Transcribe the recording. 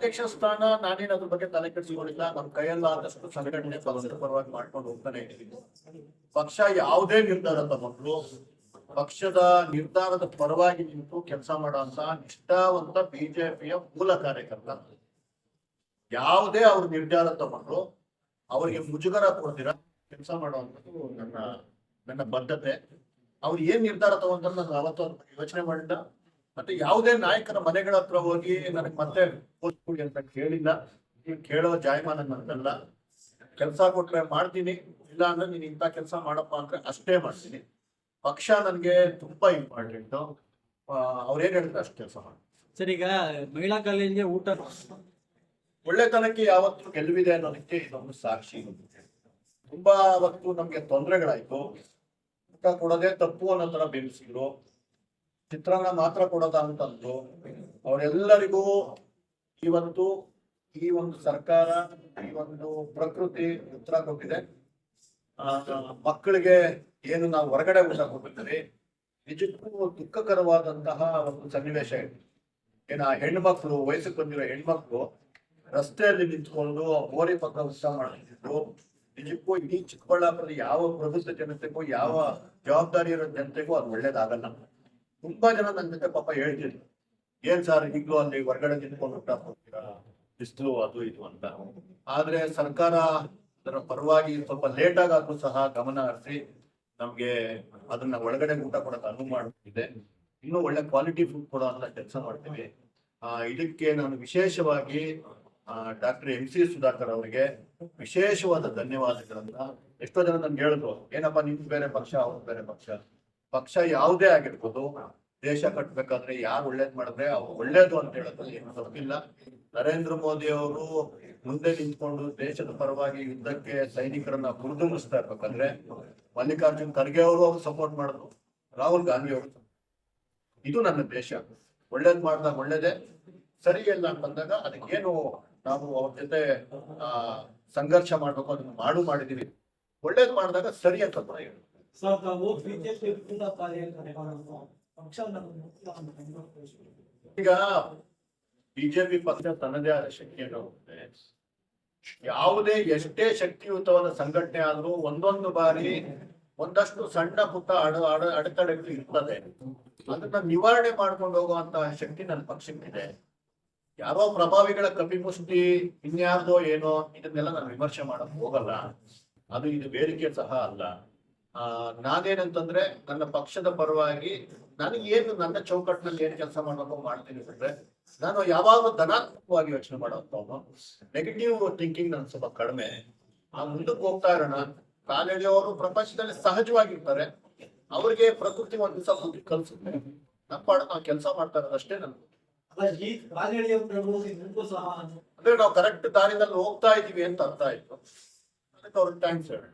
ಅಧ್ಯಕ್ಷ ಸ್ಥಾನ ನಾನೇನು ಅದ್ರ ಬಗ್ಗೆ ತಲೆ ಕೆಡಿಸಿಕೊಂಡಿಲ್ಲ. ನಮ್ಮ ಕೈಯಲ್ಲಾದಷ್ಟು ಸಂಘಟನೆ ಪಕ್ಷದ ಪರವಾಗಿ ಮಾಡ್ಕೊಂಡು ಹೋಗ್ತಾನೆ ಇದ್ದೀವಿ. ಪಕ್ಷ ಯಾವುದೇ ನಿರ್ಧಾರ ತಗೊಂಡ್ರು ಪಕ್ಷದ ನಿರ್ಧಾರದ ಪರವಾಗಿ ನಿಂತು ಕೆಲಸ ಮಾಡುವಂತ ನಿಷ್ಠಾವಂತ ಬಿಜೆಪಿಯ ಮೂಲ ಕಾರ್ಯಕರ್ತ. ಯಾವುದೇ ಅವ್ರ ನಿರ್ಧಾರ ತಗೊಂಡ್ರು ಅವರಿಗೆ ಮುಜುಗರ ಕೊಡ್ತೀರ ಕೆಲಸ ಮಾಡುವಂಥದ್ದು ನನ್ನ ಬದ್ಧತೆ. ಅವ್ರು ಏನ್ ನಿರ್ಧಾರ ತಗೊಂಡ್ರೆ ನಾನು ಅವತ್ತು ಯೋಚನೆ ಮಾಡಿದ್ದ. ಮತ್ತೆ ಯಾವುದೇ ನಾಯಕರ ಮನೆಗಳ ಹತ್ರ ಹೋಗಿ ನನಗೆ ಮತ್ತೆ ಪೋಸ್ಟ್ ಕೊಡಿ ಅಂತ ಕೇಳಿಲ್ಲ. ಕೇಳೋ ಜಾಯಮಾನ ನನ್ನಲ್ಲ. ಕೆಲಸ ಕೊಟ್ರೆ ಮಾಡ್ತೀನಿ, ಇಲ್ಲ ಅಂದ್ರೆ ನೀನ್ ಇಂಥ ಕೆಲಸ ಮಾಡಪ್ಪ ಅಂದ್ರೆ ಅಷ್ಟೇ ಮಾಡ್ತೀನಿ. ಪಕ್ಷ ನನ್ಗೆ ತುಂಬಾ ಇಂಪಾರ್ಟೆಂಟ್. ಅವ್ರೇನ್ ಹೇಳಿದ್ರೆ ಅಷ್ಟು ಕೆಲಸ ಮಾಡಿ. ಸರ್, ಈಗ ಮಹಿಳಾ ಕಾಲೇಜಿಗೆ ಊಟ ಒಳ್ಳೆತನಕ್ಕೆ ಯಾವತ್ತು ಗೆಲುವಿದೆ ಅನ್ನೋದಕ್ಕೆ ಇದೊಂದು ಸಾಕ್ಷಿ. ತುಂಬಾ ಅವತ್ತು ನಮ್ಗೆ ತೊಂದರೆಗಳಾಯ್ತು. ಊಟ ಕೊಡೋದೇ ತಪ್ಪು ಅನ್ನೋ ತರ ಬಿಂಬಿಸಿದ್ರು. ಚಿತ್ರಾನ್ನ ಮಾತ್ರ ಕೊಡೋದ ಅಂತಂದ್ರು. ಅವರೆಲ್ಲರಿಗೂ ಇವತ್ತು ಈ ಒಂದು ಸರ್ಕಾರ, ಈ ಒಂದು ಪ್ರಕೃತಿ ಉತ್ತರ ಕೊಟ್ಟಿದೆ. ಮಕ್ಕಳಿಗೆ ಏನು ನಾವು ಹೊರಗಡೆ ಊಟ ಕೊಟ್ಟಿದ್ದೀವಿ, ನಿಜಕ್ಕೂ ದುಃಖಕರವಾದಂತಹ ಒಂದು ಸನ್ನಿವೇಶ ಇದೆ. ಏನ ಹೆಣ್ಮಕ್ಳು, ವಯಸ್ಸಿಗೆ ಬಂದಿರೋ ಹೆಣ್ಮಕ್ಳು ರಸ್ತೆಯಲ್ಲಿ ನಿಂತ್ಕೊಂಡು ಬೋರಿ ಪಕ್ಕ ಊಟ ಮಾಡ್ತಿದ್ರು. ನಿಜಕ್ಕೂ ಇಡೀ ಚಿಕ್ಕಬಳ್ಳಾಪುರದ ಯಾವ ಪ್ರಬುದ್ಧ ಜನತೆಗೂ, ಯಾವ ಜವಾಬ್ದಾರಿ ಇರೋ ಜನತೆಗೂ ಅದು ಒಳ್ಳೇದಾಗಲ್ಲ. ತುಂಬಾ ಜನ ನನ್ನ ಜೊತೆ ಪಾಪ ಹೇಳ್ತಿದ್ರು, ಏನ್ ಸರ್ ಈಗಲೂ ಅಲ್ಲಿ ಹೊರಗಡೆ ನಿಂತ್ಕೊಂಡು ಊಟ ಕೊಡ್ತೀರಾ, ಬಿಸಿಲು ಅದು ಇದು ಅಂತ. ಆದ್ರೆ ಸರ್ಕಾರ ಅದರ ಪರವಾಗಿ ಸ್ವಲ್ಪ ಲೇಟ್ ಆಗಾದ್ರೂ ಸಹ ಗಮನ ಹರಿಸಿ ನಮ್ಗೆ ಅದನ್ನ ಒಳಗಡೆ ಊಟ ಕೊಡಕ್ಕೆ ಅನುವು ಮಾಡ್ತಿದೆ. ಇನ್ನೂ ಒಳ್ಳೆ ಕ್ವಾಲಿಟಿ ಫುಡ್ ಕೊಡೋ ಅಂತ ಕೆಲಸ ಮಾಡ್ತೀವಿ. ಇದಕ್ಕೆ ನಾನು ವಿಶೇಷವಾಗಿ ಡಾಕ್ಟರ್ MC ಸುಧಾಕರ್ ಅವರಿಗೆ ವಿಶೇಷವಾದ ಧನ್ಯವಾದಗಳನ್ನ. ಎಷ್ಟೋ ಜನ ನನ್ಗೆ ಹೇಳಿದ್ರು, ಏನಪ್ಪಾ ನಿಮ್ದು ಬೇರೆ ಪಕ್ಷ, ಅವ್ರು ಬೇರೆ ಪಕ್ಷ ಯಾವುದೇ ಆಗಿರ್ಬೋದು, ದೇಶ ಕಟ್ಬೇಕಾದ್ರೆ ಯಾರು ಒಳ್ಳೇದ್ ಮಾಡಿದ್ರೆ ಅವ್ರು ಒಳ್ಳೇದು ಅಂತ ಹೇಳೋದ್ರಲ್ಲಿ ಏನು ತಪ್ಪಿಲ್ಲ. ನರೇಂದ್ರ ಮೋದಿ ಅವರು ಮುಂದೆ ನಿಂತ್ಕೊಂಡು ದೇಶದ ಪರವಾಗಿ ಯುದ್ಧಕ್ಕೆ ಸೈನಿಕರನ್ನ ಹುರಿದುಂಬಿಸ್ತಾ ಇರ್ಬೇಕಂದ್ರೆ ಮಲ್ಲಿಕಾರ್ಜುನ್ ಖರ್ಗೆ ಅವರು ಸಪೋರ್ಟ್ ಮಾಡಿದ್ರು, ರಾಹುಲ್ ಗಾಂಧಿ ಅವರು. ಇದು ನನ್ನ ದೇಶ. ಒಳ್ಳೇದ್ ಮಾಡಿದಾಗ ಒಳ್ಳೇದೇ, ಸರಿ ಇಲ್ಲ ಅಂತಂದಾಗ ಅದಕ್ಕೇನು ನಾವು ಅವ್ರ ಜೊತೆ ಸಂಘರ್ಷ ಮಾಡ್ಬೇಕು, ಅದನ್ನ ಮಾಡಿದೀವಿ. ಒಳ್ಳೇದ್ ಮಾಡಿದಾಗ ಸರಿ ಅಂತ ಹೇಳಿ. ಈಗ ಬಿಜೆಪಿ ಪಕ್ಷ ತನ್ನದೇ ಆದ ಶಕ್ತಿಯನ್ನು ಹೊಂದಿದೆ. ಯಾವುದೇ ಎಷ್ಟೇ ಶಕ್ತಿಯುತವಾದ ಸಂಘಟನೆ ಆದ್ರೂ ಒಂದೊಂದು ಬಾರಿ ಒಂದಷ್ಟು ಸಣ್ಣ ಪುಟ್ಟ ಅಡೆತಡೆಗಳು ಇರ್ತದೆ. ಅದನ್ನ ನಿವಾರಣೆ ಮಾಡ್ಕೊಂಡು ಹೋಗುವಂತಹ ಶಕ್ತಿ ನನ್ನ ಪಕ್ಷಕ್ಕಿದೆ. ಯಾರೋ ಪ್ರಭಾವಿಗಳ ಕಪಿಮುಷ್ಟಿ, ಇನ್ಯಾರ್ದೋ ಏನೋ, ಇದನ್ನೆಲ್ಲ ನಾನು ವಿಮರ್ಶೆ ಮಾಡಕ್ ಹೋಗಲ್ಲ. ಅದು ಇದು ಬೇಡಿಕೆ ಸಹ ಅಲ್ಲ. ನಾನೇನಂತಂದ್ರೆ ನನ್ನ ಪಕ್ಷದ ಪರವಾಗಿ ನನಗೇನು ನನ್ನ ಚೌಕಟ್ಟಿನಲ್ಲಿ ಏನ್ ಕೆಲಸ ಮಾಡಬೇಕು ಮಾಡ್ತೀನಿ ಅಂದ್ರೆ, ನಾನು ಯಾವಾಗಲೂ ಧನಾತ್ಮಕವಾಗಿ ಯೋಚನೆ ಮಾಡೋದು. ನೆಗೆಟಿವ್ ಥಿಂಕಿಂಗ್ ನನ್ ಸ್ವಲ್ಪ ಕಡಿಮೆ. ಮುಂದಕ್ಕೆ ಹೋಗ್ತಾ ಇರೋಣ. ಕಾಲೇಜಿಯವರು ಪ್ರಪಂಚದಲ್ಲಿ ಸಹಜವಾಗಿರ್ತಾರೆ. ಅವ್ರಿಗೆ ಪ್ರಕೃತಿ ಒಂದ್ ದಿವಸ ಬುದ್ಧಿ ಕಲ್ಸುತ್ತೆ. ನಾವು ಕೆಲಸ ಮಾಡ್ತಾ ಇರೋದಷ್ಟೇ ನನ್ಗೆ. ಅಂದ್ರೆ ನಾವು ಕರೆಕ್ಟ್ ದಾರಿನಲ್ಲಿ ಹೋಗ್ತಾ ಇದೀವಿ ಅಂತ ಅರ್ಥ ಆಯ್ತು. ಅದಕ್ಕೆ ಅವ್ರಿಗೆ ಥ್ಯಾಂಕ್ಸ್ ಹೇಳಿ.